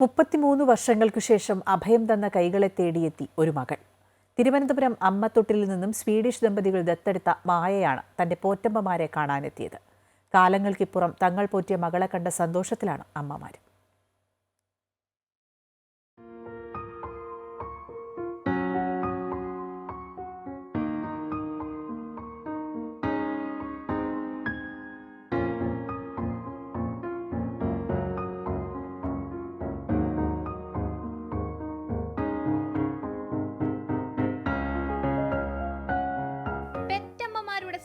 33 വർഷങ്ങൾക്കു ശേഷം അഭയം തന്ന കൈകളെ തേടിയെത്തി ഒരു മകൾ. തിരുവനന്തപുരം അമ്മത്തൊട്ടിലിൽ നിന്നും സ്വീഡിഷ് ദമ്പതികൾ ദത്തെടുത്ത മായയാണ് തന്റെ പോറ്റമ്മമാരെ കാണാനെത്തിയത്. കാലങ്ങൾക്കിപ്പുറം തങ്ങൾ പോറ്റിയ മകളെ കണ്ട സന്തോഷത്തിലാണ് അമ്മമാർ.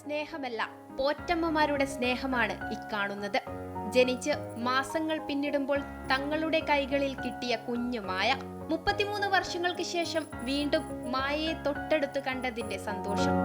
സ്നേഹമല്ല, പോറ്റമ്മമാരുടെ സ്നേഹമാണ് ഇക്കാണുന്നത്. ജനിച്ച് മാസങ്ങൾ പിന്നിടുമ്പോൾ തങ്ങളുടെ കൈകളിൽ കിട്ടിയ കുഞ്ഞു മായ. 33 വർഷങ്ങൾക്ക് ശേഷം വീണ്ടും മായയെ തൊട്ടടുത്ത് കണ്ടതിന്റെ സന്തോഷം.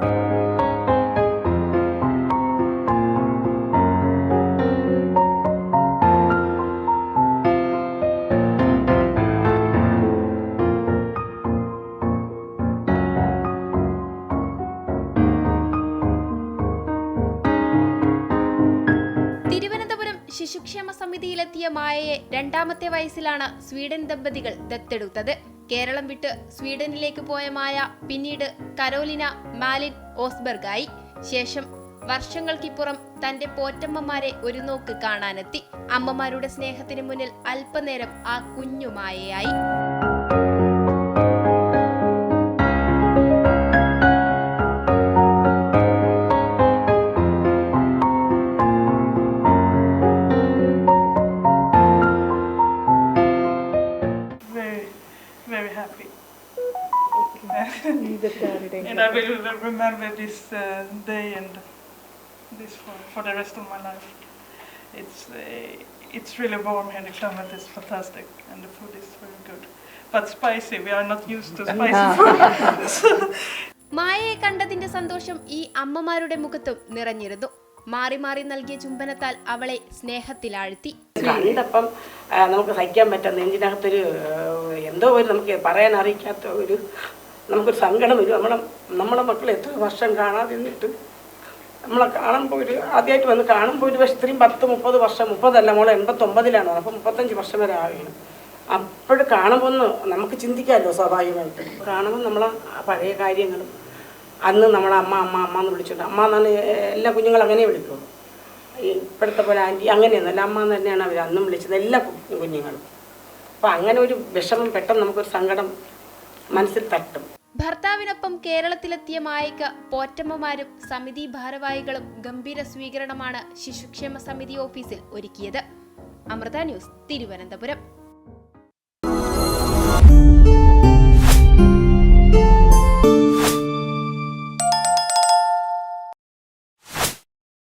ശിശുക്ഷേമ സമിതിയിലെത്തിയ മായയെ 2ാമത്തെ വയസ്സിലാണ് സ്വീഡൻ ദമ്പതികൾ ദത്തെടുത്തത്. കേരളം വിട്ട് സ്വീഡനിലേക്ക് പോയ മായ പിന്നീട് കരോലിന മാലിൻ ഓസ്ബർഗായി. ശേഷം വർഷങ്ങൾക്കിപ്പുറം തന്റെ പോറ്റമ്മമാരെ ഒരു നോക്ക് കാണാനെത്തി. അമ്മമാരുടെ സ്നേഹത്തിന് മുന്നിൽ അല്പനേരം ആ കുഞ്ഞു മായയായി. Very happy. And I will remember this day and this for the rest of my life. It's really warm here. The climate is fantastic and the food is very good, but spicy. We are not used to spicy food. മായയെ കണ്ടതിന്റെ സന്തോഷം ഈ അമ്മമാരുടെ മുഖത്തും നിറഞ്ഞിരുന്നു. മാറി മാറി നൽകിയ ചുംബനത്താൽ അവളെ സ്നേഹത്തിലാഴ്ത്തി. കണ്ടപ്പം നമുക്ക് സഹിക്കാൻ പറ്റാത്ത നെഞ്ചിനകത്തൊരു എന്തോ ഒരു നമുക്ക് പറയാൻ അറിയിക്കാത്ത നമുക്കൊരു സങ്കടം വരും. നമ്മളെ മക്കൾ എത്ര വർഷം കാണാതെ നിന്നിട്ട് നമ്മളെ കാണുമ്പോൾ ആദ്യമായിട്ട് വന്ന് കാണുമ്പോൾ ഒരു പക്ഷേ ഇത്രയും 10-30 വർഷം, 30 മോളെ 89-ലാണ്, അപ്പം 35 വർഷം വരെ ആവുകയാണ്. അപ്പോഴും കാണുമ്പോൾ നമുക്ക് ചിന്തിക്കാമല്ലോ സ്വാഭാവികമായിട്ട്. കാണുമ്പോൾ നമ്മളെ പഴയ കാര്യങ്ങളും അന്ന് നമ്മളെ അമ്മ എന്ന് വിളിച്ചിട്ടുണ്ട്. അമ്മ എന്നാണ് എല്ലാ കുഞ്ഞുങ്ങളും അങ്ങനെ വിളിക്കുള്ളൂ. ഇപ്പോഴത്തെ പോലെ ആൻറ്റി അങ്ങനെയൊന്നുമല്ല, അമ്മ എന്ന് തന്നെയാണ് അവർ അന്നും വിളിച്ചത് എല്ലാ കുഞ്ഞുങ്ങളും. അപ്പം അങ്ങനെ ഒരു വിഷമം പെട്ടെന്ന് നമുക്കൊരു സങ്കടം മനസ്സിൽ തട്ടും. ഭർത്താവിനൊപ്പം കേരളത്തിലെത്തിയ മായയ്ക്ക് പോറ്റമ്മമാരും സമിതി ഭാരവാഹികളും ഗംഭീര സ്വീകരണമാണ് ശിശുക്ഷേമ സമിതി ഓഫീസിൽ ഒരുക്കിയത്. അമൃത ന്യൂസ്, തിരുവനന്തപുരം.